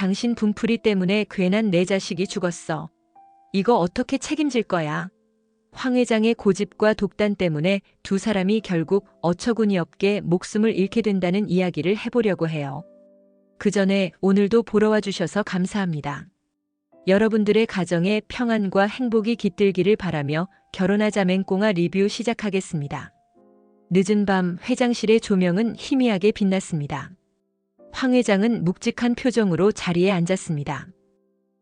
당신 분풀이 때문에 괜한 내 자식이 죽었어. 이거 어떻게 책임질 거야? 황 회장의 고집과 독단 때문에 두 사람이 결국 어처구니없게 목숨을 잃게 된다는 이야기를 해보려고 해요. 그 전에 오늘도 보러 와주셔서 감사합니다. 여러분들의 가정에 평안과 행복이 깃들기를 바라며 결혼하자 맹꽁아 리뷰 시작하겠습니다. 늦은 밤 회장실의 조명은 희미하게 빛났습니다. 황 회장은 묵직한 표정으로 자리에 앉았습니다.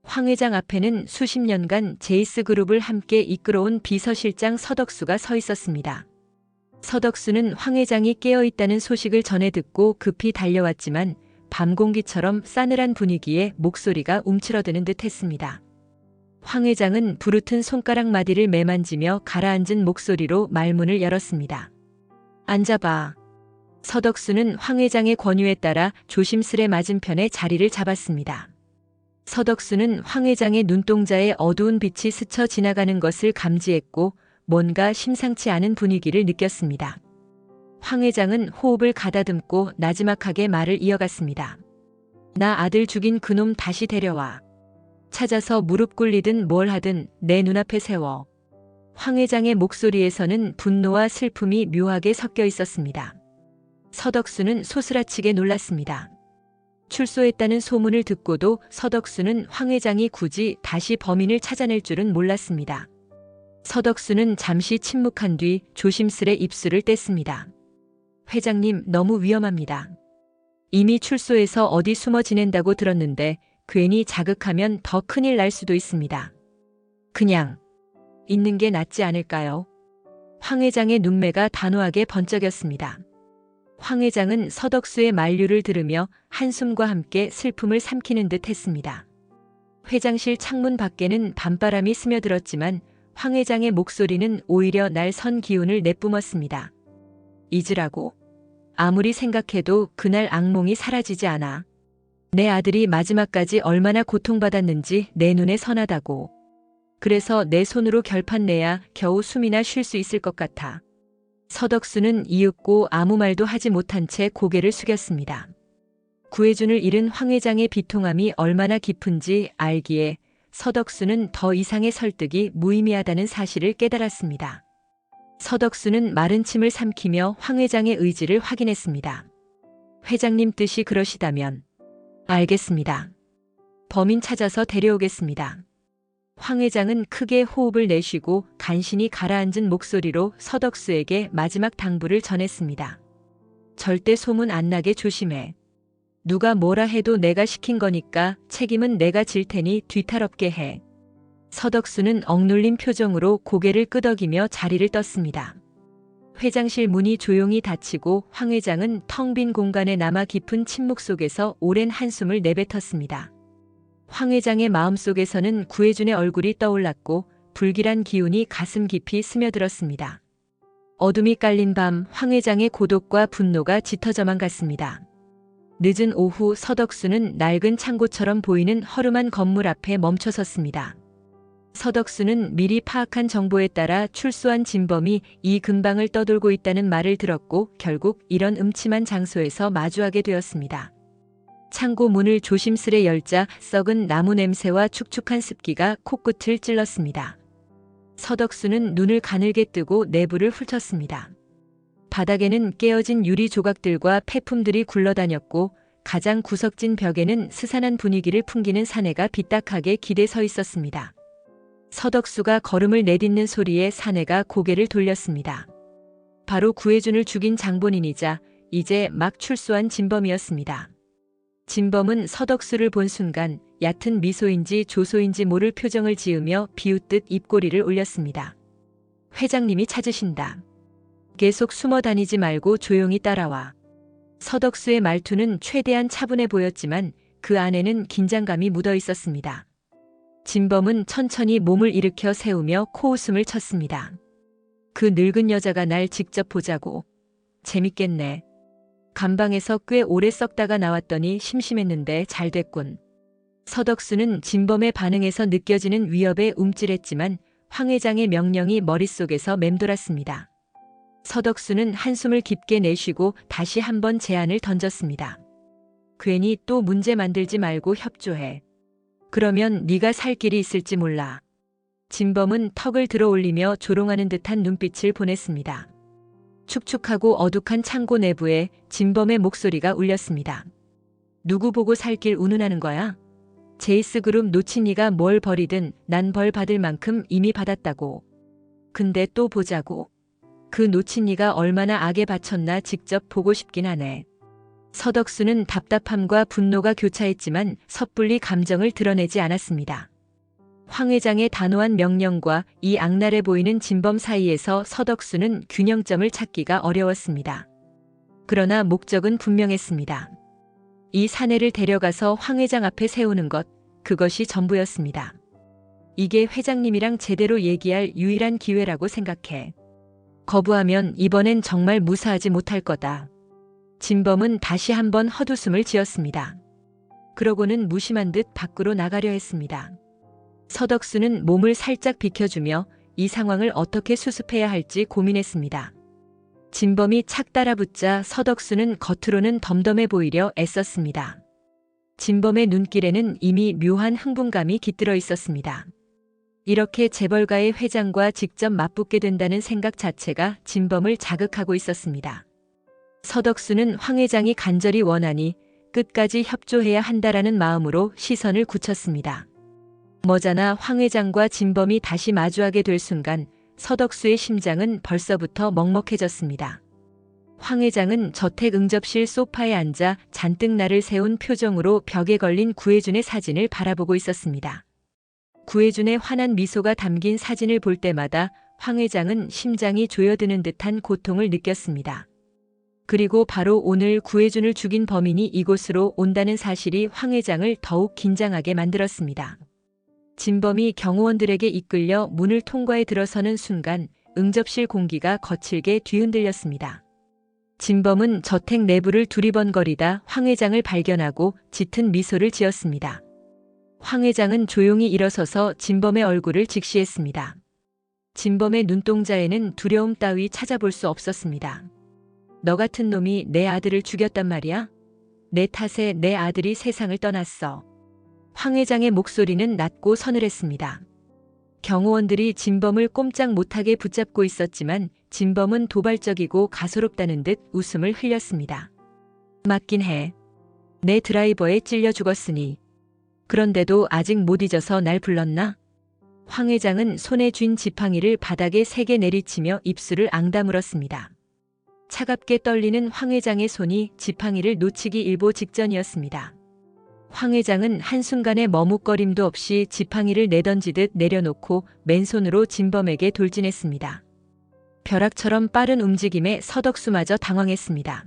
황 회장 앞에는 수십 년간 제이스그룹을 함께 이끌어온 비서실장 서덕수가 서 있었습니다. 서덕수는 황 회장이 깨어있다는 소식을 전해 듣고 급히 달려왔지만 밤 공기처럼 싸늘한 분위기에 목소리가 움츠러드는 듯 했습니다. 황 회장은 부르튼 손가락 마디를 매만지며 가라앉은 목소리로 말문을 열었습니다. 앉아봐. 서덕수는 황 회장의 권유에 따라 조심스레 맞은편에 자리를 잡았습니다. 서덕수는 황 회장의 눈동자에 어두운 빛이 스쳐 지나가는 것을 감지했고 뭔가 심상치 않은 분위기를 느꼈습니다. 황 회장은 호흡을 가다듬고 나지막하게 말을 이어갔습니다. 나 아들 죽인 그놈 다시 데려와. 찾아서 무릎 꿇리든 뭘 하든 내 눈앞에 세워. 황 회장의 목소리에서는 분노와 슬픔이 묘하게 섞여 있었습니다. 서덕수는 소스라치게 놀랐습니다. 출소했다는 소문을 듣고도 서덕수는 황 회장이 굳이 다시 범인을 찾아낼 줄은 몰랐습니다. 서덕수는 잠시 침묵한 뒤 조심스레 입술을 뗐습니다. 회장님, 너무 위험합니다. 이미 출소해서 어디 숨어 지낸다고 들었는데 괜히 자극하면 더 큰일 날 수도 있습니다. 그냥 있는 게 낫지 않을까요? 황 회장의 눈매가 단호하게 번쩍였습니다. 황 회장은 서덕수의 만류를 들으며 한숨과 함께 슬픔을 삼키는 듯 했습니다. 회장실 창문 밖에는 밤바람이 스며들었지만 황 회장의 목소리는 오히려 날 선 기운을 내뿜었습니다. 잊으라고. 아무리 생각해도 그날 악몽이 사라지지 않아. 내 아들이 마지막까지 얼마나 고통받았는지 내 눈에 선하다고. 그래서 내 손으로 결판 내야 겨우 숨이나 쉴 수 있을 것 같아. 서덕수는 이윽고 아무 말도 하지 못한 채 고개를 숙였습니다. 구혜준을 잃은 황 회장의 비통함이 얼마나 깊은지 알기에 서덕수는 더 이상의 설득이 무의미하다는 사실을 깨달았습니다. 서덕수는 마른 침을 삼키며 황 회장의 의지를 확인했습니다. 회장님 뜻이 그러시다면 알겠습니다. 범인 찾아서 데려오겠습니다. 황 회장은 크게 호흡을 내쉬고 간신히 가라앉은 목소리로 서덕수에게 마지막 당부를 전했습니다. 절대 소문 안 나게 조심해. 누가 뭐라 해도 내가 시킨 거니까 책임은 내가 질 테니 뒤탈없게 해. 서덕수는 억눌린 표정으로 고개를 끄덕이며 자리를 떴습니다. 회장실 문이 조용히 닫히고 황 회장은 텅 빈 공간에 남아 깊은 침묵 속에서 오랜 한숨을 내뱉었습니다. 황 회장의 마음속에서는 구혜준의 얼굴이 떠올랐고 불길한 기운이 가슴 깊이 스며들었습니다. 어둠이 깔린 밤 황 회장의 고독과 분노가 짙어져만 갔습니다. 늦은 오후 서덕수는 낡은 창고처럼 보이는 허름한 건물 앞에 멈춰섰습니다. 서덕수는 미리 파악한 정보에 따라 출소한 진범이 이 근방을 떠돌고 있다는 말을 들었고 결국 이런 음침한 장소에서 마주하게 되었습니다. 창고 문을 조심스레 열자 썩은 나무 냄새와 축축한 습기가 코끝을 찔렀습니다. 서덕수는 눈을 가늘게 뜨고 내부를 훑었습니다. 바닥에는 깨어진 유리 조각들과 폐품들이 굴러다녔고 가장 구석진 벽에는 스산한 분위기를 풍기는 사내가 빗딱하게 기대 서 있었습니다. 서덕수가 걸음을 내딛는 소리에 사내가 고개를 돌렸습니다. 바로 구혜준을 죽인 장본인이자 이제 막 출소한 진범이었습니다. 진범은 서덕수를 본 순간 얕은 미소인지 조소인지 모를 표정을 지으며 비웃듯 입꼬리를 올렸습니다. 회장님이 찾으신다. 계속 숨어 다니지 말고 조용히 따라와. 서덕수의 말투는 최대한 차분해 보였지만 그 안에는 긴장감이 묻어 있었습니다. 진범은 천천히 몸을 일으켜 세우며 코웃음을 쳤습니다. 그 늙은 여자가 날 직접 보자고. 재밌겠네. 감방에서 꽤 오래 썩다가 나왔더니 심심했는데 잘 됐군. 서덕수는 진범의 반응에서 느껴지는 위협에 움찔했지만 황 회장의 명령이 머릿속에서 맴돌았습니다. 서덕수는 한숨을 깊게 내쉬고 다시 한번 제안을 던졌습니다. 괜히 또 문제 만들지 말고 협조해. 그러면 네가 살 길이 있을지 몰라. 진범은 턱을 들어 올리며 조롱하는 듯한 눈빛을 보냈습니다. 축축하고 어둑한 창고 내부에 진범의 목소리가 울렸습니다. 누구 보고 살 길 운운하는 거야? 제이스그룹 놓친 네가 뭘 버리든 난 벌 받을 만큼 이미 받았다고. 근데 또 보자고. 그 놓친 네가 얼마나 악에 바쳤나 직접 보고 싶긴 하네. 서덕수는 답답함과 분노가 교차했지만 섣불리 감정을 드러내지 않았습니다. 황 회장의 단호한 명령과 이 악랄해 보이는 진범 사이에서 서덕수는 균형점을 찾기가 어려웠습니다. 그러나 목적은 분명했습니다. 이 사내를 데려가서 황 회장 앞에 세우는 것, 그것이 전부였습니다. 이게 회장님이랑 제대로 얘기할 유일한 기회라고 생각해. 거부하면 이번엔 정말 무사하지 못할 거다. 진범은 다시 한번 헛웃음을 지었습니다. 그러고는 무심한 듯 밖으로 나가려 했습니다. 서덕수는 몸을 살짝 비켜주며 이 상황을 어떻게 수습해야 할지 고민했습니다. 진범이 착 따라붙자 서덕수는 겉으로는 덤덤해 보이려 애썼습니다. 진범의 눈길에는 이미 묘한 흥분감이 깃들어 있었습니다. 이렇게 재벌가의 회장과 직접 맞붙게 된다는 생각 자체가 진범을 자극하고 있었습니다. 서덕수는 황 회장이 간절히 원하니 끝까지 협조해야 한다라는 마음으로 시선을 굳혔습니다. 머자나 황 회장과 진범이 다시 마주하게 될 순간 서덕수의 심장은 벌써부터 먹먹해졌습니다. 황 회장은 저택 응접실 소파에 앉아 잔뜩 날을 세운 표정으로 벽에 걸린 구혜준의 사진을 바라보고 있었습니다. 구혜준의 환한 미소가 담긴 사진을 볼 때마다 황 회장은 심장이 조여드는 듯한 고통을 느꼈습니다. 그리고 바로 오늘 구혜준을 죽인 범인이 이곳으로 온다는 사실이 황 회장을 더욱 긴장하게 만들었습니다. 진범이 경호원들에게 이끌려 문을 통과해 들어서는 순간 응접실 공기가 거칠게 뒤흔들렸습니다. 진범은 저택 내부를 두리번거리다 황 회장을 발견하고 짙은 미소를 지었습니다. 황 회장은 조용히 일어서서 진범의 얼굴을 직시했습니다. 진범의 눈동자에는 두려움 따위 찾아볼 수 없었습니다. 너 같은 놈이 내 아들을 죽였단 말이야? 내 탓에 내 아들이 세상을 떠났어. 황 회장의 목소리는 낮고 서늘했습니다. 경호원들이 진범을 꼼짝 못하게 붙잡고 있었지만 진범은 도발적이고 가소롭다는 듯 웃음을 흘렸습니다. 맞긴 해. 내 드라이버에 찔려 죽었으니. 그런데도 아직 못 잊어서 날 불렀나? 황 회장은 손에 쥔 지팡이를 바닥에 세게 내리치며 입술을 앙다물었습니다. 차갑게 떨리는 황 회장의 손이 지팡이를 놓치기 일보 직전이었습니다. 황 회장은 한순간의 머뭇거림도 없이 지팡이를 내던지듯 내려놓고 맨손으로 진범에게 돌진했습니다. 벼락처럼 빠른 움직임에 서덕수마저 당황했습니다.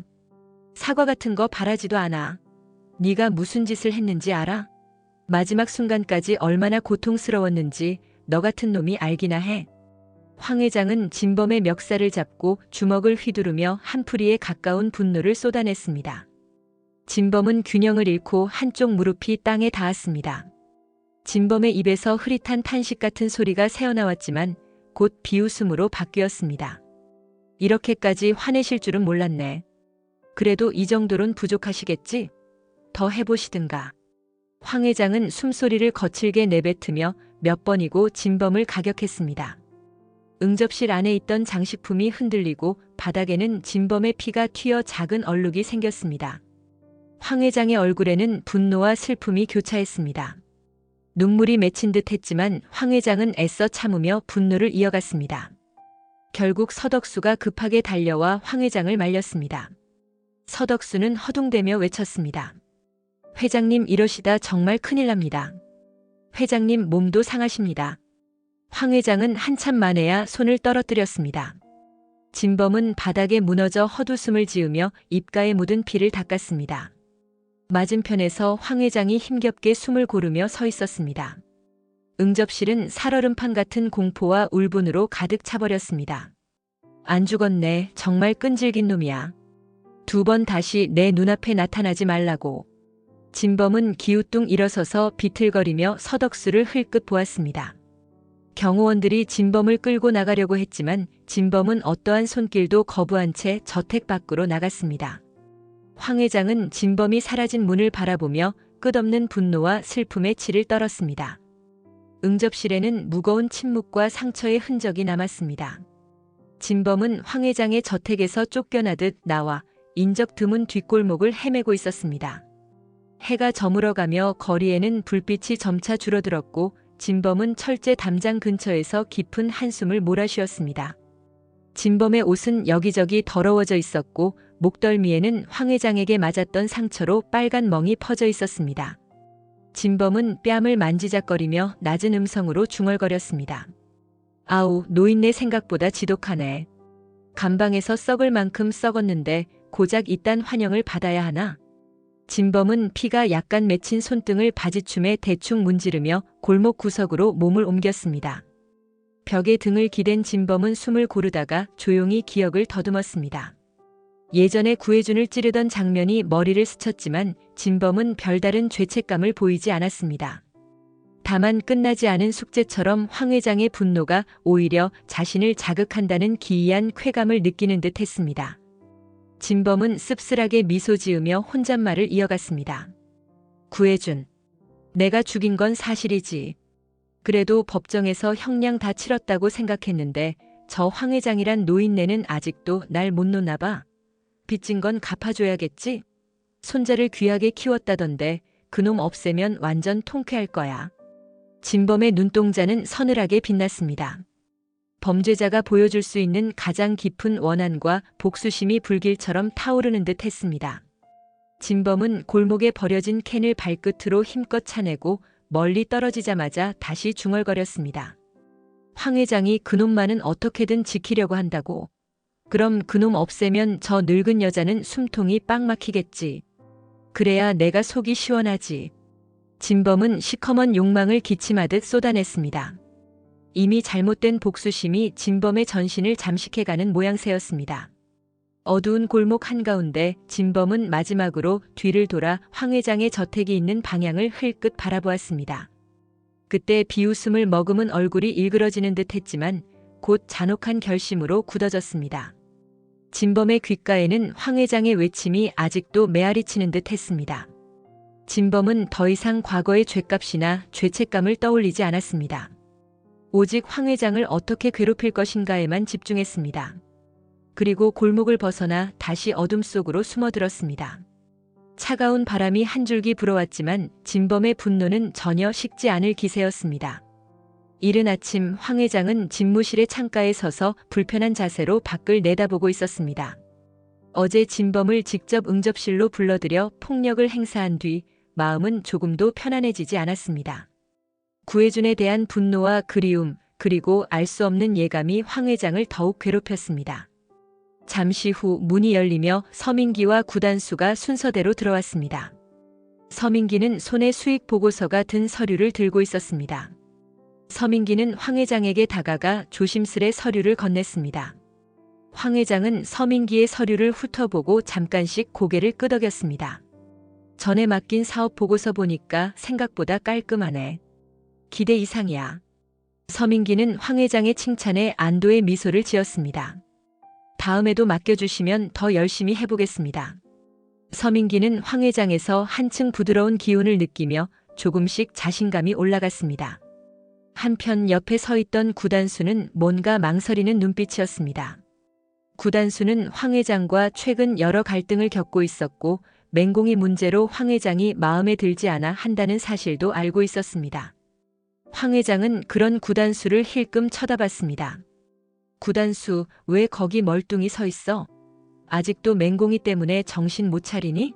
사과 같은 거 바라지도 않아. 네가 무슨 짓을 했는지 알아? 마지막 순간까지 얼마나 고통스러웠는지 너 같은 놈이 알기나 해. 황 회장은 진범의 멱살을 잡고 주먹을 휘두르며 한풀이에 가까운 분노를 쏟아냈습니다. 진범은 균형을 잃고 한쪽 무릎이 땅에 닿았습니다. 진범의 입에서 흐릿한 탄식 같은 소리가 새어나왔지만 곧 비웃음으로 바뀌었습니다. 이렇게까지 화내실 줄은 몰랐네. 그래도 이 정도론 부족하시겠지? 더 해보시든가. 황 회장은 숨소리를 거칠게 내뱉으며 몇 번이고 진범을 가격했습니다. 응접실 안에 있던 장식품이 흔들리고 바닥에는 진범의 피가 튀어 작은 얼룩이 생겼습니다. 황 회장의 얼굴에는 분노와 슬픔이 교차했습니다. 눈물이 맺힌 듯 했지만 황 회장은 애써 참으며 분노를 이어갔습니다. 결국 서덕수가 급하게 달려와 황 회장을 말렸습니다. 서덕수는 허둥대며 외쳤습니다. 회장님 이러시다 정말 큰일 납니다. 회장님 몸도 상하십니다. 황 회장은 한참 만에야 손을 떨어뜨렸습니다. 진범은 바닥에 무너져 헛웃음을 지으며 입가에 묻은 피를 닦았습니다. 맞은편에서 황 회장이 힘겹게 숨을 고르며 서 있었습니다. 응접실은 살얼음판 같은 공포와 울분으로 가득 차버렸습니다. 안 죽었네. 정말 끈질긴 놈이야. 2번 다시 내 눈앞에 나타나지 말라고. 진범은 기우뚱 일어서서 비틀거리며 서덕수를 흘끗 보았습니다. 경호원들이 진범을 끌고 나가려고 했지만 진범은 어떠한 손길도 거부한 채 저택 밖으로 나갔습니다. 황 회장은 진범이 사라진 문을 바라보며 끝없는 분노와 슬픔의 치를 떨었습니다. 응접실에는 무거운 침묵과 상처의 흔적이 남았습니다. 진범은 황 회장의 저택에서 쫓겨나듯 나와 인적 드문 뒷골목을 헤매고 있었습니다. 해가 저물어가며 거리에는 불빛이 점차 줄어들었고 진범은 철제 담장 근처에서 깊은 한숨을 몰아쉬었습니다. 진범의 옷은 여기저기 더러워져 있었고 목덜미에는 황 회장에게 맞았던 상처로 빨간 멍이 퍼져 있었습니다. 진범은 뺨을 만지작거리며 낮은 음성으로 중얼거렸습니다. 아우, 노인네 생각보다 지독하네. 감방에서 썩을 만큼 썩었는데 고작 이딴 환영을 받아야 하나? 진범은 피가 약간 맺힌 손등을 바지춤에 대충 문지르며 골목 구석으로 몸을 옮겼습니다. 벽에 등을 기댄 진범은 숨을 고르다가 조용히 기억을 더듬었습니다. 예전에 구혜준을 찌르던 장면이 머리를 스쳤지만 진범은 별다른 죄책감을 보이지 않았습니다. 다만 끝나지 않은 숙제처럼 황 회장의 분노가 오히려 자신을 자극한다는 기이한 쾌감을 느끼는 듯 했습니다. 진범은 씁쓸하게 미소 지으며 혼잣말을 이어갔습니다. 구혜준, 내가 죽인 건 사실이지. 그래도 법정에서 형량 다 치렀다고 생각했는데 저 황 회장이란 노인네는 아직도 날 못 놓나 봐. 빚진 건 갚아줘야겠지? 손자를 귀하게 키웠다던데 그놈 없애면 완전 통쾌할 거야. 진범의 눈동자는 서늘하게 빛났습니다. 범죄자가 보여줄 수 있는 가장 깊은 원한과 복수심이 불길처럼 타오르는 듯 했습니다. 진범은 골목에 버려진 캔을 발끝으로 힘껏 차내고 멀리 떨어지자마자 다시 중얼거렸습니다. 황 회장이 그놈만은 어떻게든 지키려고 한다고. 그럼 그놈 없애면 저 늙은 여자는 숨통이 빡 막히겠지. 그래야 내가 속이 시원하지. 진범은 시커먼 욕망을 기침하듯 쏟아냈습니다. 이미 잘못된 복수심이 진범의 전신을 잠식해가는 모양새였습니다. 어두운 골목 한가운데 진범은 마지막으로 뒤를 돌아 황 회장의 저택이 있는 방향을 흘끗 바라보았습니다. 그때 비웃음을 머금은 얼굴이 일그러지는 듯 했지만 곧 잔혹한 결심으로 굳어졌습니다. 진범의 귓가에는 황 회장의 외침이 아직도 메아리치는 듯 했습니다. 진범은 더 이상 과거의 죄값이나 죄책감을 떠올리지 않았습니다. 오직 황 회장을 어떻게 괴롭힐 것인가에만 집중했습니다. 그리고 골목을 벗어나 다시 어둠 속으로 숨어들었습니다. 차가운 바람이 한 줄기 불어왔지만 진범의 분노는 전혀 식지 않을 기세였습니다. 이른 아침 황 회장은 집무실의 창가에 서서 불편한 자세로 밖을 내다보고 있었습니다. 어제 진범을 직접 응접실로 불러들여 폭력을 행사한 뒤 마음은 조금도 편안해지지 않았습니다. 구혜준에 대한 분노와 그리움, 그리고 알 수 없는 예감이 황 회장을 더욱 괴롭혔습니다. 잠시 후 문이 열리며 서민기와 구단수가 순서대로 들어왔습니다. 서민기는 손에 수익 보고서가 든 서류를 들고 있었습니다. 서민기는 황 회장에게 다가가 조심스레 서류를 건넸습니다. 황 회장은 서민기의 서류를 훑어보고 잠깐씩 고개를 끄덕였습니다. 전에 맡긴 사업 보고서 보니까 생각보다 깔끔하네. 기대 이상이야. 서민기는 황 회장의 칭찬에 안도의 미소를 지었습니다. 다음에도 맡겨주시면 더 열심히 해보겠습니다. 서민기는 황 회장에서 한층 부드러운 기운을 느끼며 조금씩 자신감이 올라갔습니다. 한편 옆에 서 있던 구단수는 뭔가 망설이는 눈빛이었습니다. 구단수는 황 회장과 최근 여러 갈등을 겪고 있었고 맹공이 문제로 황 회장이 마음에 들지 않아 한다는 사실도 알고 있었습니다. 황 회장은 그런 구단수를 힐끔 쳐다봤습니다. 구단수, 왜 거기 멀뚱히 서 있어? 아직도 맹공이 때문에 정신 못 차리니?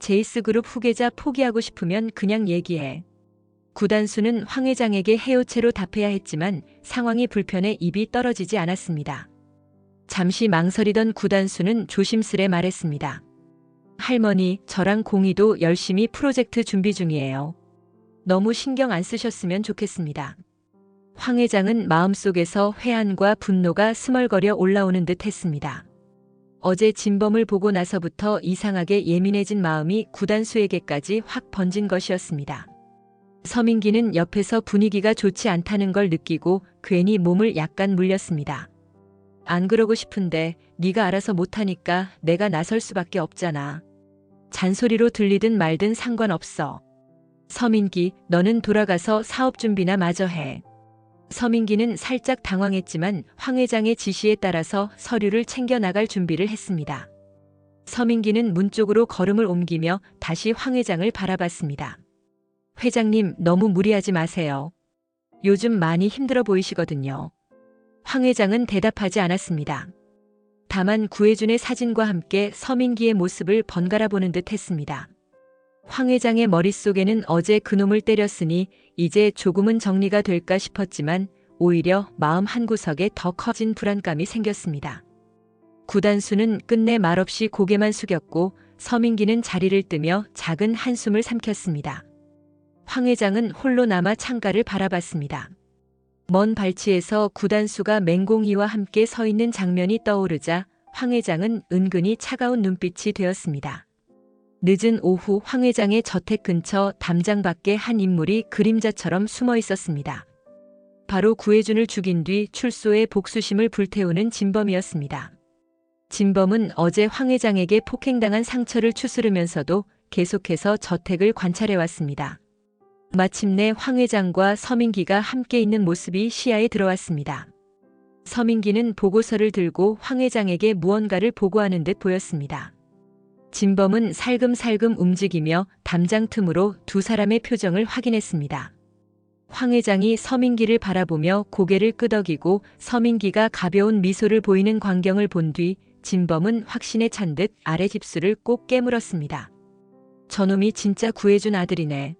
제이스그룹 후계자 포기하고 싶으면 그냥 얘기해. 구단수는 황 회장에게 해요체로 답해야 했지만 상황이 불편해 입이 떨어지지 않았습니다. 잠시 망설이던 구단수는 조심스레 말했습니다. 할머니, 저랑 공이도 열심히 프로젝트 준비 중이에요. 너무 신경 안 쓰셨으면 좋겠습니다. 황 회장은 마음속에서 회한과 분노가 스멀거려 올라오는 듯 했습니다. 어제 진범을 보고 나서부터 이상하게 예민해진 마음이 구단수에게까지 확 번진 것이었습니다. 서민기는 옆에서 분위기가 좋지 않다는 걸 느끼고 괜히 몸을 약간 물렸습니다. 안 그러고 싶은데 네가 알아서 못하니까 내가 나설 수밖에 없잖아. 잔소리로 들리든 말든 상관없어. 서민기, 너는 돌아가서 사업 준비나 마저 해. 서민기는 살짝 당황했지만 황 회장의 지시에 따라서 서류를 챙겨 나갈 준비를 했습니다. 서민기는 문 쪽으로 걸음을 옮기며 다시 황 회장을 바라봤습니다. 회장님, 너무 무리하지 마세요. 요즘 많이 힘들어 보이시거든요. 황 회장은 대답하지 않았습니다. 다만 구혜준의 사진과 함께 서민기의 모습을 번갈아 보는 듯 했습니다. 황 회장의 머릿속에는 어제 그놈을 때렸으니 이제 조금은 정리가 될까 싶었지만 오히려 마음 한구석에 더 커진 불안감이 생겼습니다. 구단수는 끝내 말없이 고개만 숙였고 서민기는 자리를 뜨며 작은 한숨을 삼켰습니다. 황 회장은 홀로 남아 창가를 바라봤습니다. 먼 발치에서 구단수가 맹공이와 함께 서 있는 장면이 떠오르자 황 회장은 은근히 차가운 눈빛이 되었습니다. 늦은 오후 황 회장의 저택 근처 담장 밖에 한 인물이 그림자처럼 숨어 있었습니다. 바로 구혜준을 죽인 뒤 출소의 복수심을 불태우는 진범이었습니다. 진범은 어제 황 회장에게 폭행당한 상처를 추스르면서도 계속해서 저택을 관찰해왔습니다. 마침내 황 회장과 서민기가 함께 있는 모습이 시야에 들어왔습니다. 서민기는 보고서를 들고 황 회장에게 무언가를 보고하는 듯 보였습니다. 진범은 살금살금 움직이며 담장 틈으로 두 사람의 표정을 확인했습니다. 황 회장이 서민기를 바라보며 고개를 끄덕이고 서민기가 가벼운 미소를 보이는 광경을 본 뒤 진범은 확신에 찬 듯 아랫입술을 꼭 깨물었습니다. 저놈이 진짜 구해준 아들이네.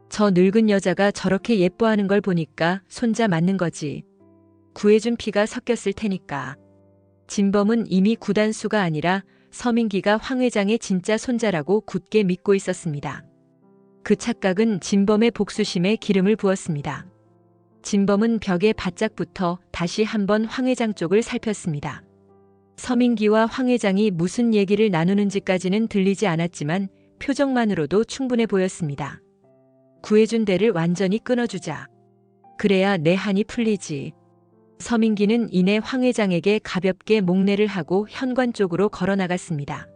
저 늙은 여자가 저렇게 예뻐하는 걸 보니까 손자 맞는 거지. 구해준 피가 섞였을 테니까. 진범은 이미 구단수가 아니라 서민기가 황 회장의 진짜 손자라고 굳게 믿고 있었습니다. 그 착각은 진범의 복수심에 기름을 부었습니다. 진범은 벽에 바짝 붙어 다시 한번 황 회장 쪽을 살폈습니다. 서민기와 황 회장이 무슨 얘기를 나누는지까지는 들리지 않았지만 표정만으로도 충분해 보였습니다. 구해준 대를 완전히 끊어주자. 그래야 내 한이 풀리지. 서민기는 이내 황 회장에게 가볍게 목례를 하고 현관 쪽으로 걸어나갔습니다.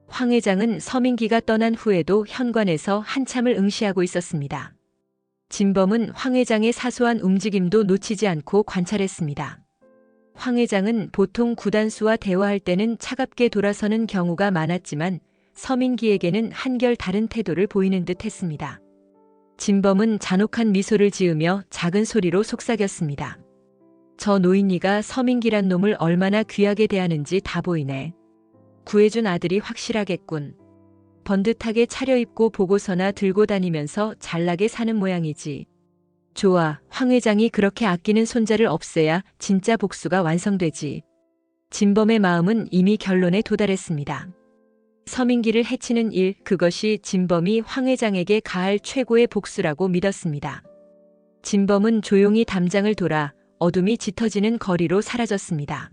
황 회장은 서민기가 떠난 후에도 현관에서 한참을 응시하고 있었습니다. 진범은 황 회장의 사소한 움직임도 놓치지 않고 관찰했습니다. 황 회장은 보통 구단수와 대화할 때는 차갑게 돌아서는 경우가 많았지만 서민기에게는 한결 다른 태도를 보이는 듯 했습니다. 진범은 잔혹한 미소를 지으며 작은 소리로 속삭였습니다. 저 노인이가 서민기란 놈을 얼마나 귀하게 대하는지 다 보이네. 구해준 아들이 확실하겠군. 번듯하게 차려입고 보고서나 들고 다니면서 잘나게 사는 모양이지. 좋아, 황 회장이 그렇게 아끼는 손자를 없애야 진짜 복수가 완성되지. 진범의 마음은 이미 결론에 도달했습니다. 서민기를 해치는 일, 그것이 진범이 황 회장에게 가할 최고의 복수라고 믿었습니다. 진범은 조용히 담장을 돌아 어둠이 짙어지는 거리로 사라졌습니다.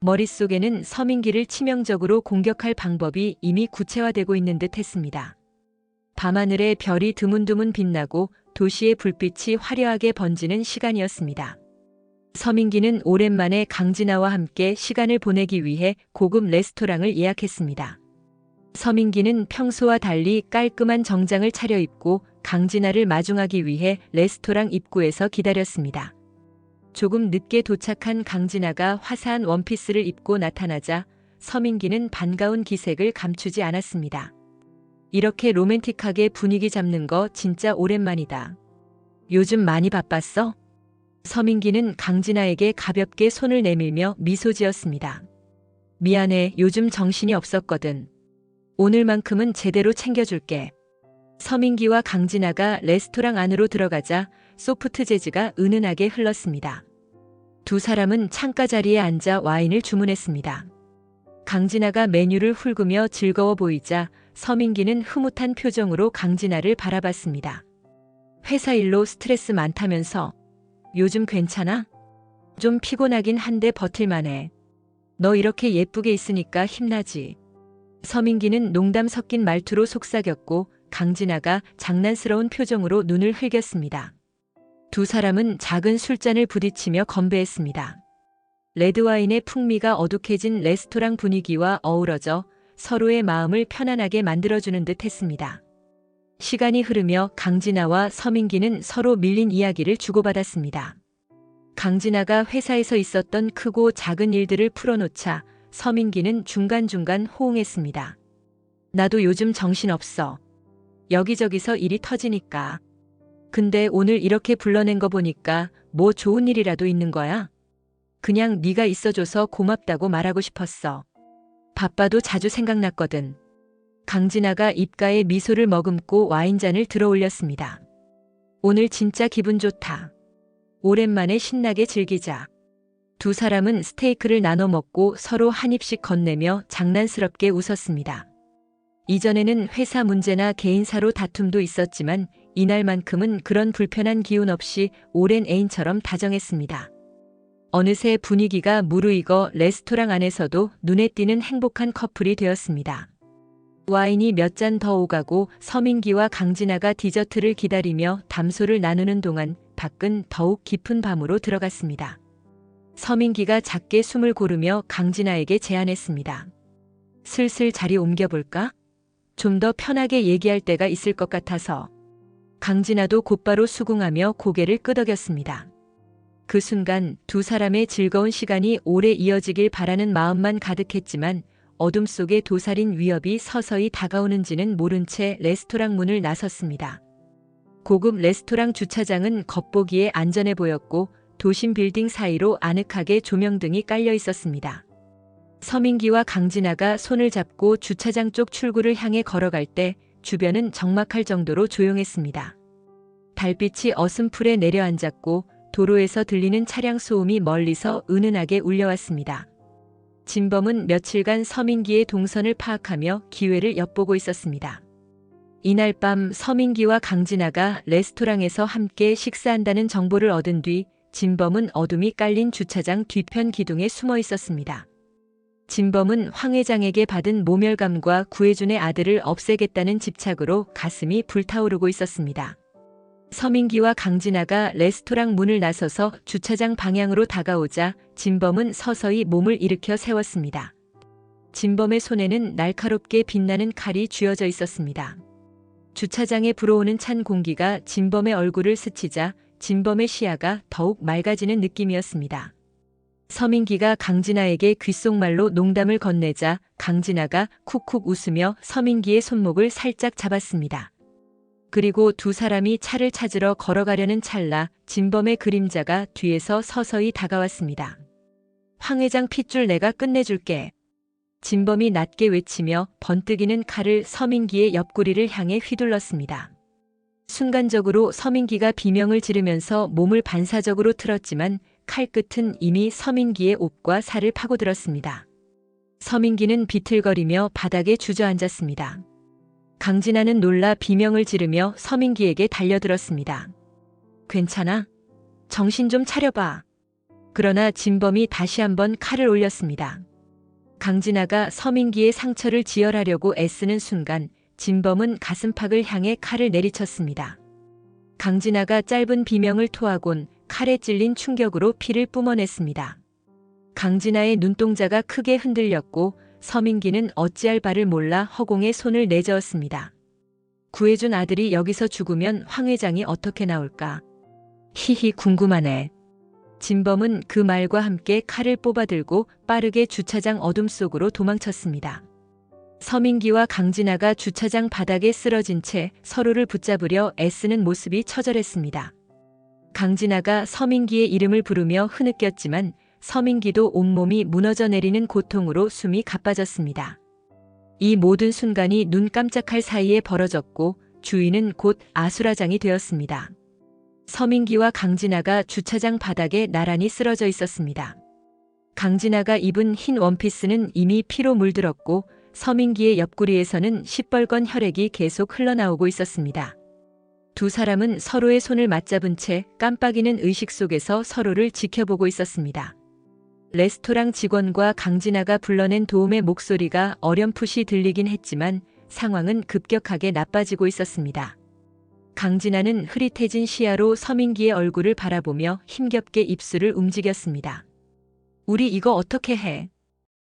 머릿속에는 서민기를 치명적으로 공격할 방법이 이미 구체화되고 있는 듯 했습니다. 밤하늘에 별이 드문드문 빛나고 도시의 불빛이 화려하게 번지는 시간이었습니다. 서민기는 오랜만에 강진아와 함께 시간을 보내기 위해 고급 레스토랑을 예약했습니다. 서민기는 평소와 달리 깔끔한 정장을 차려입고 강진아를 마중하기 위해 레스토랑 입구에서 기다렸습니다. 조금 늦게 도착한 강진아가 화사한 원피스를 입고 나타나자 서민기는 반가운 기색을 감추지 않았습니다. 이렇게 로맨틱하게 분위기 잡는 거 진짜 오랜만이다. 요즘 많이 바빴어? 서민기는 강진아에게 가볍게 손을 내밀며 미소 지었습니다. 미안해, 요즘 정신이 없었거든. 오늘만큼은 제대로 챙겨줄게. 서민기와 강진아가 레스토랑 안으로 들어가자 소프트 재즈가 은은하게 흘렀습니다. 두 사람은 창가 자리에 앉아 와인을 주문했습니다. 강진아가 메뉴를 훑으며 즐거워 보이자 서민기는 흐뭇한 표정으로 강진아를 바라봤습니다. 회사 일로 스트레스 많다면서? 요즘 괜찮아? 좀 피곤하긴 한데 버틸만해. 너 이렇게 예쁘게 있으니까 힘나지. 서민기는 농담 섞인 말투로 속삭였고 강진아가 장난스러운 표정으로 눈을 흘겼습니다. 두 사람은 작은 술잔을 부딪히며 건배했습니다. 레드와인의 풍미가 어둑해진 레스토랑 분위기와 어우러져 서로의 마음을 편안하게 만들어주는 듯 했습니다. 시간이 흐르며 강진아와 서민기는 서로 밀린 이야기를 주고받았습니다. 강진아가 회사에서 있었던 크고 작은 일들을 풀어놓자 서민기는 중간중간 호응했습니다. 나도 요즘 정신없어. 여기저기서 일이 터지니까. 근데 오늘 이렇게 불러낸 거 보니까 뭐 좋은 일이라도 있는 거야? 그냥 네가 있어줘서 고맙다고 말하고 싶었어. 바빠도 자주 생각났거든. 강진아가 입가에 미소를 머금고 와인잔을 들어 올렸습니다. 오늘 진짜 기분 좋다. 오랜만에 신나게 즐기자. 두 사람은 스테이크를 나눠 먹고 서로 한 입씩 건네며 장난스럽게 웃었습니다. 이전에는 회사 문제나 개인사로 다툼도 있었지만 이날만큼은 그런 불편한 기운 없이 오랜 애인처럼 다정했습니다. 어느새 분위기가 무르익어 레스토랑 안에서도 눈에 띄는 행복한 커플이 되었습니다. 와인이 몇 잔 더 오가고 서민기와 강진아가 디저트를 기다리며 담소를 나누는 동안 밖은 더욱 깊은 밤으로 들어갔습니다. 서민기가 작게 숨을 고르며 강진아에게 제안했습니다. 슬슬 자리 옮겨볼까? 좀 더 편하게 얘기할 때가 있을 것 같아서. 강진아도 곧바로 수긍하며 고개를 끄덕였습니다. 그 순간 두 사람의 즐거운 시간이 오래 이어지길 바라는 마음만 가득했지만 어둠 속에 도사린 위협이 서서히 다가오는지는 모른 채 레스토랑 문을 나섰습니다. 고급 레스토랑 주차장은 겉보기에 안전해 보였고 도심 빌딩 사이로 아늑하게 조명등이 깔려 있었습니다. 서민기와 강진아가 손을 잡고 주차장 쪽 출구를 향해 걸어갈 때 주변은 적막할 정도로 조용했습니다. 달빛이 어슴풀에 내려앉았고 도로에서 들리는 차량 소음이 멀리서 은은하게 울려왔습니다. 진범은 며칠간 서민기의 동선을 파악하며 기회를 엿보고 있었습니다. 이날 밤 서민기와 강진아가 레스토랑에서 함께 식사한다는 정보를 얻은 뒤 진범은 어둠이 깔린 주차장 뒤편 기둥에 숨어 있었습니다. 진범은 황 회장에게 받은 모멸감과 구혜준의 아들을 없애겠다는 집착으로 가슴이 불타오르고 있었습니다. 서민기와 강진아가 레스토랑 문을 나서서 주차장 방향으로 다가오자 진범은 서서히 몸을 일으켜 세웠습니다. 진범의 손에는 날카롭게 빛나는 칼이 쥐어져 있었습니다. 주차장에 불어오는 찬 공기가 진범의 얼굴을 스치자 진범의 시야가 더욱 맑아지는 느낌이었습니다. 서민기가 강진아에게 귓속말로 농담을 건네자 강진아가 쿡쿡 웃으며 서민기의 손목을 살짝 잡았습니다. 그리고 두 사람이 차를 찾으러 걸어가려는 찰나 진범의 그림자가 뒤에서 서서히 다가왔습니다. 황 회장 핏줄 내가 끝내줄게. 진범이 낮게 외치며 번뜩이는 칼을 서민기의 옆구리를 향해 휘둘렀습니다. 순간적으로 서민기가 비명을 지르면서 몸을 반사적으로 틀었지만 칼끝은 이미 서민기의 옷과 살을 파고들었습니다. 서민기는 비틀거리며 바닥에 주저앉았습니다. 강진아는 놀라 비명을 지르며 서민기에게 달려들었습니다. 괜찮아? 정신 좀 차려봐. 그러나 진범이 다시 한번 칼을 올렸습니다. 강진아가 서민기의 상처를 지혈하려고 애쓰는 순간 진범은 가슴팍을 향해 칼을 내리쳤습니다. 강진아가 짧은 비명을 토하곤 칼에 찔린 충격으로 피를 뿜어냈습니다. 강진아의 눈동자가 크게 흔들렸고 서민기는 어찌할 바를 몰라 허공에 손을 내저었습니다. 구해준 아들이 여기서 죽으면 황 회장이 어떻게 나올까? 히히 궁금하네. 진범은 그 말과 함께 칼을 뽑아들고 빠르게 주차장 어둠 속으로 도망쳤습니다. 서민기와 강진아가 주차장 바닥에 쓰러진 채 서로를 붙잡으려 애쓰는 모습이 처절했습니다. 강진아가 서민기의 이름을 부르며 흐느꼈지만 서민기도 온몸이 무너져 내리는 고통으로 숨이 가빠졌습니다. 이 모든 순간이 눈 깜짝할 사이에 벌어졌고 주위는 곧 아수라장이 되었습니다. 서민기와 강진아가 주차장 바닥에 나란히 쓰러져 있었습니다. 강진아가 입은 흰 원피스는 이미 피로 물들었고 서민기의 옆구리에서는 시뻘건 혈액이 계속 흘러나오고 있었습니다. 두 사람은 서로의 손을 맞잡은 채 깜빡이는 의식 속에서 서로를 지켜보고 있었습니다. 레스토랑 직원과 강진아가 불러낸 도움의 목소리가 어렴풋이 들리긴 했지만 상황은 급격하게 나빠지고 있었습니다. 강진아는 흐릿해진 시야로 서민기의 얼굴을 바라보며 힘겹게 입술을 움직였습니다. 우리 이거 어떻게 해?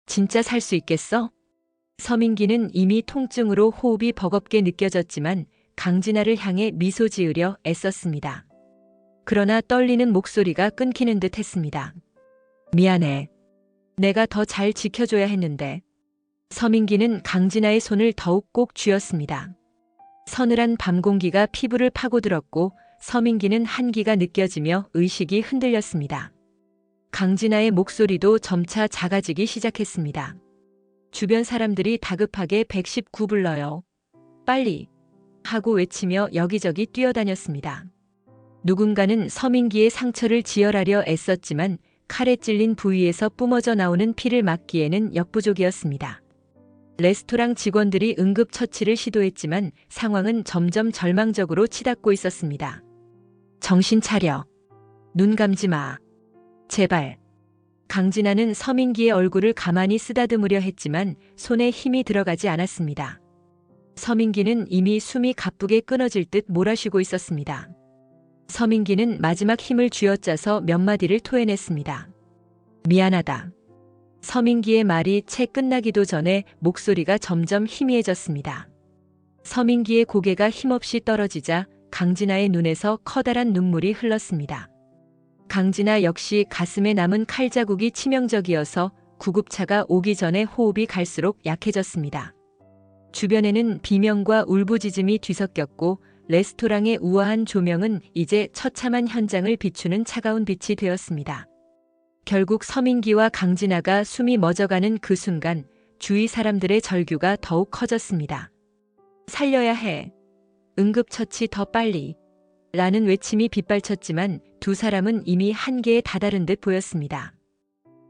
진짜 살 수 있겠어? 서민기는 이미 통증으로 호흡이 버겁게 느껴졌지만 강진아를 향해 미소 지으려 애썼습니다. 그러나 떨리는 목소리가 끊기는 듯 했습니다. 미안해. 내가 더 잘 지켜줘야 했는데. 서민기는 강진아의 손을 더욱 꼭 쥐었습니다. 서늘한 밤 공기가 피부를 파고들었고 서민기는 한기가 느껴지며 의식이 흔들렸습니다. 강진아의 목소리도 점차 작아지기 시작했습니다. 주변 사람들이 다급하게 119 불러요. 빨리! 하고 외치며 여기저기 뛰어다녔습니다. 누군가는 서민기의 상처를 지혈하려 애썼지만 칼에 찔린 부위에서 뿜어져 나오는 피를 막기에는 역부족이었습니다. 레스토랑 직원들이 응급처치를 시도했지만 상황은 점점 절망적으로 치닫고 있었습니다. 정신 차려. 눈 감지 마. 제발. 강진아는 서민기의 얼굴을 가만히 쓰다듬으려 했지만 손에 힘이 들어가지 않았습니다. 서민기는 이미 숨이 가쁘게 끊어질 듯 몰아쉬고 있었습니다. 서민기는 마지막 힘을 쥐어짜서 몇 마디를 토해냈습니다. 미안하다. 서민기의 말이 채 끝나기도 전에 목소리가 점점 희미해졌습니다. 서민기의 고개가 힘없이 떨어지자 강진아의 눈에서 커다란 눈물이 흘렀습니다. 강진아 역시 가슴에 남은 칼자국이 치명적이어서 구급차가 오기 전에 호흡이 갈수록 약해졌습니다. 주변에는 비명과 울부짖음이 뒤섞였고 레스토랑의 우아한 조명은 이제 처참한 현장을 비추는 차가운 빛이 되었습니다. 결국 서민기와 강진아가 숨이 멎어가는 그 순간 주위 사람들의 절규가 더욱 커졌습니다. 살려야 해. 응급처치 더 빨리. 라는 외침이 빗발쳤지만 두 사람은 이미 한계에 다다른 듯 보였습니다.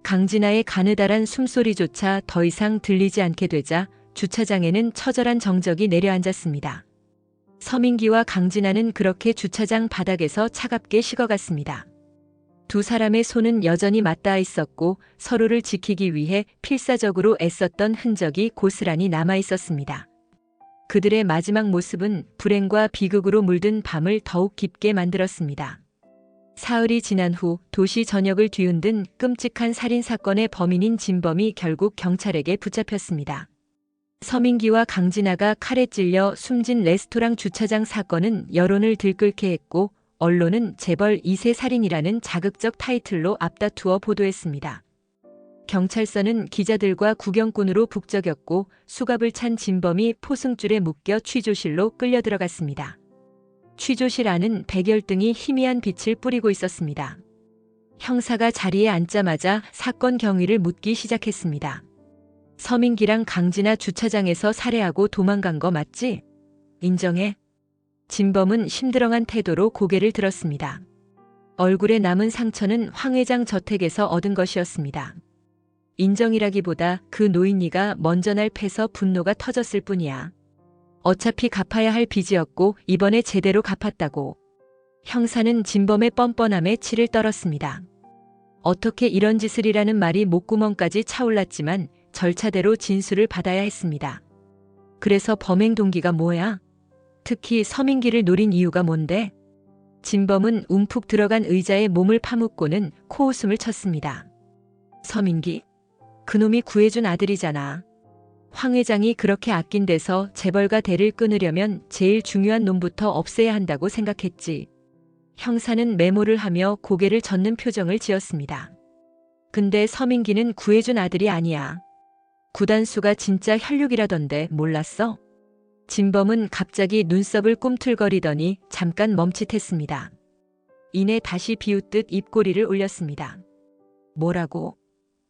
강진아의 가느다란 숨소리조차 더 이상 들리지 않게 되자 주차장에는 처절한 정적이 내려앉았습니다. 서민기와 강진아는 그렇게 주차장 바닥에서 차갑게 식어갔습니다. 두 사람의 손은 여전히 맞닿아 있었고 서로를 지키기 위해 필사적으로 애썼던 흔적이 고스란히 남아 있었습니다. 그들의 마지막 모습은 불행과 비극으로 물든 밤을 더욱 깊게 만들었습니다. 사흘이 지난 후 도시 전역을 뒤흔든 끔찍한 살인사건의 범인인 진범이 결국 경찰에게 붙잡혔습니다. 서민기와 강진아가 칼에 찔려 숨진 레스토랑 주차장 사건은 여론을 들끓게 했고 언론은 재벌 2세 살인이라는 자극적 타이틀로 앞다투어 보도했습니다. 경찰서는 기자들과 구경꾼으로 북적였고 수갑을 찬 진범이 포승줄에 묶여 취조실로 끌려 들어갔습니다. 취조실 안은 백열등이 희미한 빛을 뿌리고 있었습니다. 형사가 자리에 앉자마자 사건 경위를 묻기 시작했습니다. 서민기랑 강진아 주차장에서 살해하고 도망간 거 맞지? 인정해. 진범은 심드렁한 태도로 고개를 들었습니다. 얼굴에 남은 상처는 황 회장 저택에서 얻은 것이었습니다. 인정이라기보다 그 노인이가 먼저 날 패서 분노가 터졌을 뿐이야. 어차피 갚아야 할 빚이었고 이번에 제대로 갚았다고. 형사는 진범의 뻔뻔함에 치를 떨었습니다. 어떻게 이런 짓을이라는 말이 목구멍까지 차올랐지만 절차대로 진술을 받아야 했습니다. 그래서 범행 동기가 뭐야? 특히 서민기를 노린 이유가 뭔데? 진범은 움푹 들어간 의자에 몸을 파묻고는 코웃음을 쳤습니다. 서민기? 그놈이 구해준 아들이잖아. 황 회장이 그렇게 아낀 데서 재벌과 대를 끊으려면 제일 중요한 놈부터 없애야 한다고 생각했지. 형사는 메모를 하며 고개를 젓는 표정을 지었습니다. 근데 서민기는 구해준 아들이 아니야. 구단수가 진짜 혈육이라던데 몰랐어? 진범은 갑자기 눈썹을 꿈틀거리더니 잠깐 멈칫했습니다. 이내 다시 비웃듯 입꼬리를 올렸습니다. 뭐라고?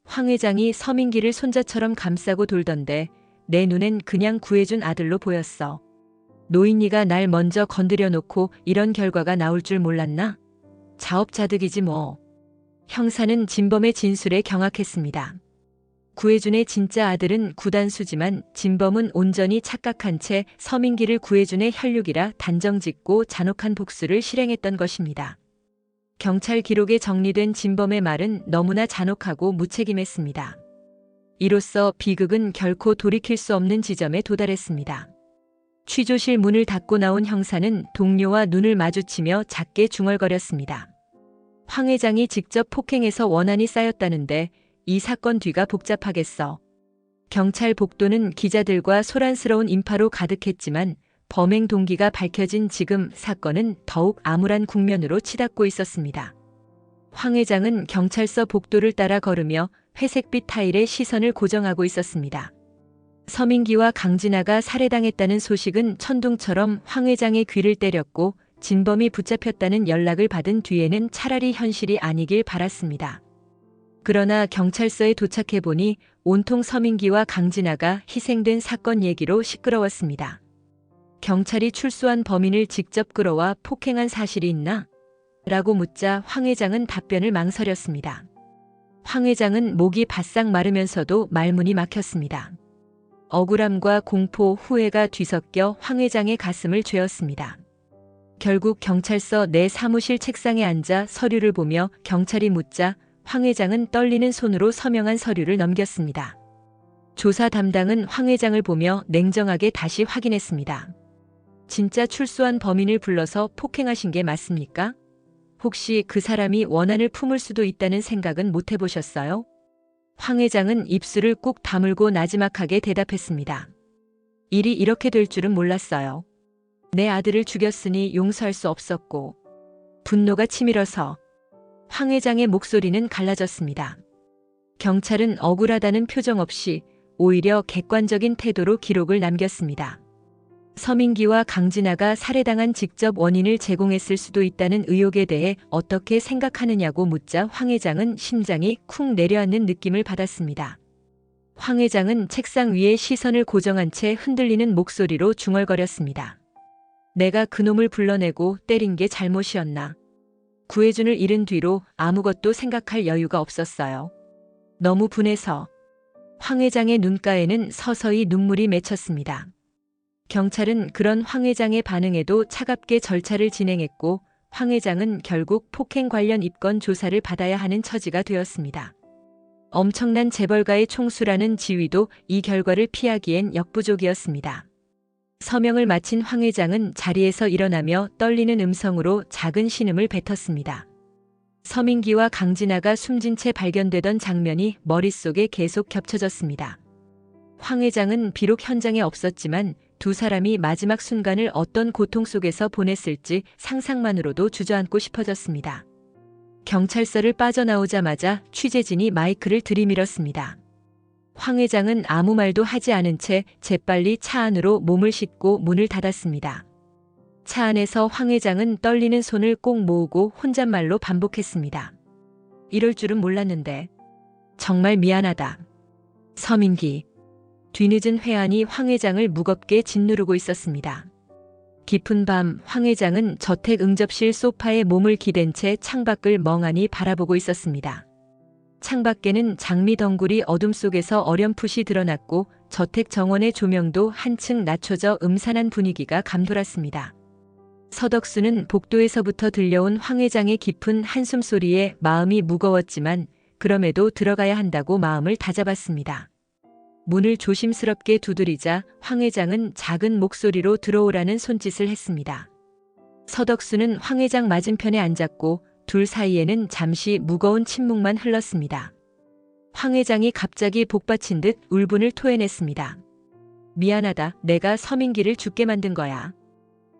황 회장이 서민기를 손자처럼 감싸고 돌던데 내 눈엔 그냥 구해준 아들로 보였어. 노인이가 날 먼저 건드려 놓고 이런 결과가 나올 줄 몰랐나? 자업자득이지 뭐. 형사는 진범의 진술에 경악했습니다. 구해준의 진짜 아들은 구단수지만 진범은 온전히 착각한 채 서민기를 구해준의 혈육이라 단정짓고 잔혹한 복수를 실행했던 것입니다. 경찰 기록에 정리된 진범의 말은 너무나 잔혹하고 무책임했습니다. 이로써 비극은 결코 돌이킬 수 없는 지점에 도달했습니다. 취조실 문을 닫고 나온 형사는 동료와 눈을 마주치며 작게 중얼거렸습니다. 황 회장이 직접 폭행해서 원한이 쌓였다는데 이 사건 뒤가 복잡하겠어. 경찰 복도는 기자들과 소란스러운 인파로 가득했지만 범행 동기가 밝혀진 지금 사건은 더욱 암울한 국면으로 치닫고 있었습니다. 황 회장은 경찰서 복도를 따라 걸으며 회색빛 타일에 시선을 고정하고 있었습니다. 서민기와 강진아가 살해당했다는 소식은 천둥처럼 황 회장의 귀를 때렸고 진범이 붙잡혔다는 연락을 받은 뒤에는 차라리 현실이 아니길 바랐습니다. 그러나 경찰서에 도착해보니 온통 서민기와 강진아가 희생된 사건 얘기로 시끄러웠습니다. 경찰이 출소한 범인을 직접 끌어와 폭행한 사실이 있나? 라고 묻자 황 회장은 답변을 망설였습니다. 황 회장은 목이 바싹 마르면서도 말문이 막혔습니다. 억울함과 공포, 후회가 뒤섞여 황 회장의 가슴을 죄었습니다. 결국 경찰서 내 사무실 책상에 앉아 서류를 보며 경찰이 묻자 황 회장은 떨리는 손으로 서명한 서류를 넘겼습니다. 조사 담당은 황 회장을 보며 냉정하게 다시 확인했습니다. 진짜 출소한 범인을 불러서 폭행하신 게 맞습니까? 혹시 그 사람이 원한을 품을 수도 있다는 생각은 못 해보셨어요? 황 회장은 입술을 꾹 다물고 나지막하게 대답했습니다. 일이 이렇게 될 줄은 몰랐어요. 내 아들을 죽였으니 용서할 수 없었고 분노가 치밀어서. 황 회장의 목소리는 갈라졌습니다. 경찰은 억울하다는 표정 없이 오히려 객관적인 태도로 기록을 남겼습니다. 서민기와 강진아가 살해당한 직접 원인을 제공했을 수도 있다는 의혹에 대해 어떻게 생각하느냐고 묻자 황 회장은 심장이 쿵 내려앉는 느낌을 받았습니다. 황 회장은 책상 위에 시선을 고정한 채 흔들리는 목소리로 중얼거렸습니다. 내가 그놈을 불러내고 때린 게 잘못이었나? 구혜준을 잃은 뒤로 아무것도 생각할 여유가 없었어요. 너무 분해서. 황 회장의 눈가에는 서서히 눈물이 맺혔습니다. 경찰은 그런 황 회장의 반응에도 차갑게 절차를 진행했고 황 회장은 결국 폭행 관련 입건 조사를 받아야 하는 처지가 되었습니다. 엄청난 재벌가의 총수라는 지위도 이 결과를 피하기엔 역부족이었습니다. 서명을 마친 황 회장은 자리에서 일어나며 떨리는 음성으로 작은 신음을 뱉었습니다. 서민기와 강진아가 숨진 채 발견되던 장면이 머릿속에 계속 겹쳐졌습니다. 황 회장은 비록 현장에 없었지만 두 사람이 마지막 순간을 어떤 고통 속에서 보냈을지 상상만으로도 주저앉고 싶어졌습니다. 경찰서를 빠져나오자마자 취재진이 마이크를 들이밀었습니다. 황 회장은 아무 말도 하지 않은 채 재빨리 차 안으로 몸을 싣고 문을 닫았습니다. 차 안에서 황 회장은 떨리는 손을 꼭 모으고 혼잣말로 반복했습니다. 이럴 줄은 몰랐는데. 정말 미안하다. 서민기. 뒤늦은 회한이 황 회장을 무겁게 짓누르고 있었습니다. 깊은 밤 황 회장은 저택 응접실 소파에 몸을 기댄 채 창밖을 멍하니 바라보고 있었습니다. 창밖에는 장미 덩굴이 어둠 속에서 어렴풋이 드러났고 저택 정원의 조명도 한층 낮춰져 음산한 분위기가 감돌았습니다. 서덕수는 복도에서부터 들려온 황 회장의 깊은 한숨 소리에 마음이 무거웠지만 그럼에도 들어가야 한다고 마음을 다잡았습니다. 문을 조심스럽게 두드리자 황 회장은 작은 목소리로 들어오라는 손짓을 했습니다. 서덕수는 황 회장 맞은편에 앉았고 둘 사이에는 잠시 무거운 침묵만 흘렀습니다. 황 회장이 갑자기 복받친 듯 울분을 토해냈습니다. 미안하다. 내가 서민기를 죽게 만든 거야.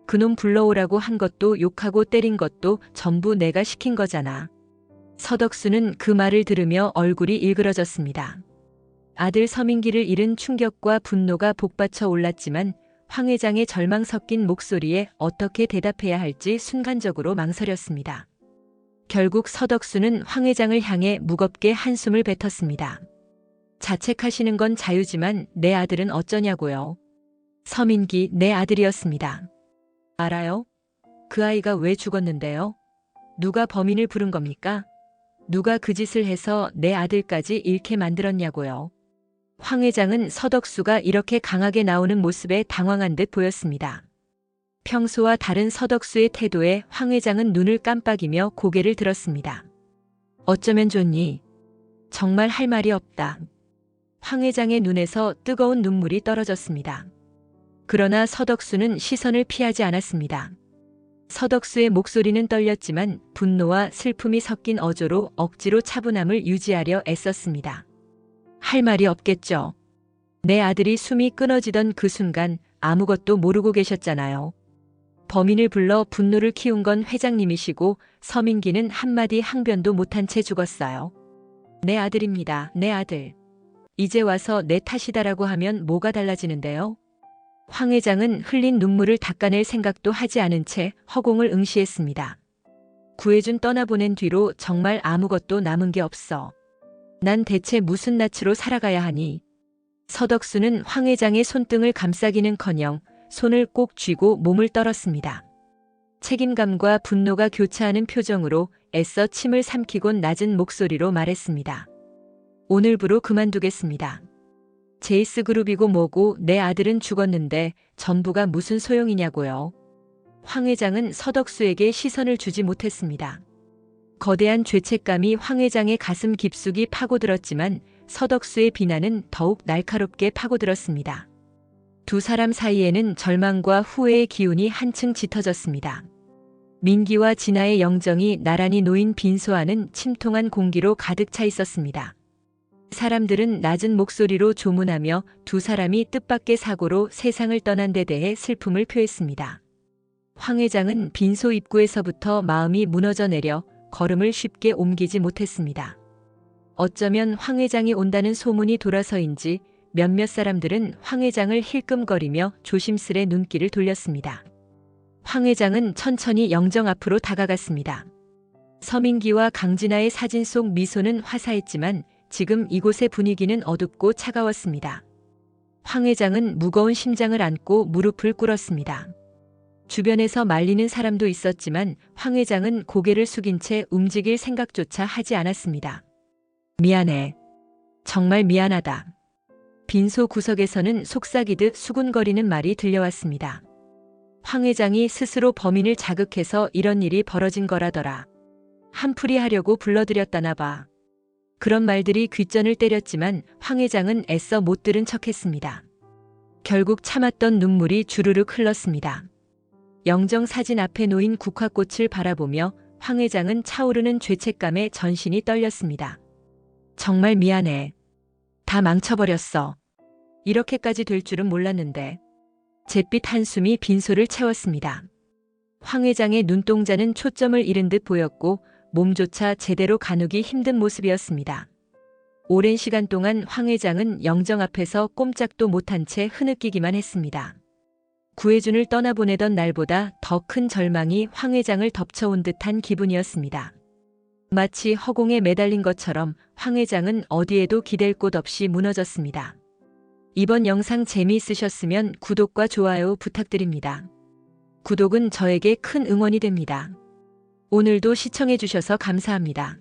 그놈 불러오라고 한 것도 욕하고 때린 것도 전부 내가 시킨 거잖아. 서덕수는 그 말을 들으며 얼굴이 일그러졌습니다. 아들 서민기를 잃은 충격과 분노가 복받쳐 올랐지만 황 회장의 절망 섞인 목소리에 어떻게 대답해야 할지 순간적으로 망설였습니다. 결국 서덕수는 황 회장을 향해 무겁게 한숨을 뱉었습니다. 자책하시는 건 자유지만 내 아들은 어쩌냐고요. 서민기 내 아들이었습니다. 알아요? 그 아이가 왜 죽었는데요? 누가 범인을 부른 겁니까? 누가 그 짓을 해서 내 아들까지 잃게 만들었냐고요. 황 회장은 서덕수가 이렇게 강하게 나오는 모습에 당황한 듯 보였습니다. 평소와 다른 서덕수의 태도에 황 회장은 눈을 깜빡이며 고개를 들었습니다. 어쩌면 좋니? 정말 할 말이 없다. 황 회장의 눈에서 뜨거운 눈물이 떨어졌습니다. 그러나 서덕수는 시선을 피하지 않았습니다. 서덕수의 목소리는 떨렸지만 분노와 슬픔이 섞인 어조로 억지로 차분함을 유지하려 애썼습니다. 할 말이 없겠죠. 내 아들이 숨이 끊어지던 그 순간 아무것도 모르고 계셨잖아요. 범인을 불러 분노를 키운 건 회장님이시고 서민기는 한마디 항변도 못한 채 죽었어요. 내 아들입니다. 내 아들. 이제 와서 내 탓이다라고 하면 뭐가 달라지는데요? 황 회장은 흘린 눈물을 닦아낼 생각도 하지 않은 채 허공을 응시했습니다. 구해준 떠나보낸 뒤로 정말 아무것도 남은 게 없어. 난 대체 무슨 낯으로 살아가야 하니? 서덕수는 황 회장의 손등을 감싸기는커녕 손을 꼭 쥐고 몸을 떨었습니다. 책임감과 분노가 교차하는 표정으로 애써 침을 삼키곤 낮은 목소리로 말했습니다. 오늘부로 그만두겠습니다. 제이스그룹이고 뭐고 내 아들은 죽었는데 전부가 무슨 소용이냐고요. 황 회장은 서덕수에게 시선을 주지 못했습니다. 거대한 죄책감이 황 회장의 가슴 깊숙이 파고들었지만 서덕수의 비난은 더욱 날카롭게 파고들었습니다. 두 사람 사이에는 절망과 후회의 기운이 한층 짙어졌습니다. 민기와 진아의 영정이 나란히 놓인 빈소 안은 침통한 공기로 가득 차 있었습니다. 사람들은 낮은 목소리로 조문하며 두 사람이 뜻밖의 사고로 세상을 떠난 데 대해 슬픔을 표했습니다. 황 회장은 빈소 입구에서부터 마음이 무너져 내려 걸음을 쉽게 옮기지 못했습니다. 어쩌면 황 회장이 온다는 소문이 돌아서인지 몇몇 사람들은 황 회장을 힐끔거리며 조심스레 눈길을 돌렸습니다. 황 회장은 천천히 영정 앞으로 다가갔습니다. 서민기와 강진아의 사진 속 미소는 화사했지만 지금 이곳의 분위기는 어둡고 차가웠습니다. 황 회장은 무거운 심장을 안고 무릎을 꿇었습니다. 주변에서 말리는 사람도 있었지만 황 회장은 고개를 숙인 채 움직일 생각조차 하지 않았습니다. 미안해. 정말 미안하다. 빈소 구석에서는 속삭이듯 수군거리는 말이 들려왔습니다. 황 회장이 스스로 범인을 자극해서 이런 일이 벌어진 거라더라. 한풀이 하려고 불러들였다나 봐. 그런 말들이 귓전을 때렸지만 황 회장은 애써 못 들은 척했습니다. 결국 참았던 눈물이 주르륵 흘렀습니다. 영정 사진 앞에 놓인 국화꽃을 바라보며 황 회장은 차오르는 죄책감에 전신이 떨렸습니다. 정말 미안해. 다 망쳐버렸어. 이렇게까지 될 줄은 몰랐는데. 잿빛 한숨이 빈소를 채웠습니다. 황 회장의 눈동자는 초점을 잃은 듯 보였고 몸조차 제대로 가누기 힘든 모습이었습니다. 오랜 시간 동안 황 회장은 영정 앞에서 꼼짝도 못한 채 흐느끼기만 했습니다. 구혜준을 떠나보내던 날보다 더 큰 절망이 황 회장을 덮쳐온 듯한 기분이었습니다. 마치 허공에 매달린 것처럼 황 회장은 어디에도 기댈 곳 없이 무너졌습니다. 이번 영상 재미있으셨으면 구독과 좋아요 부탁드립니다. 구독은 저에게 큰 응원이 됩니다. 오늘도 시청해주셔서 감사합니다.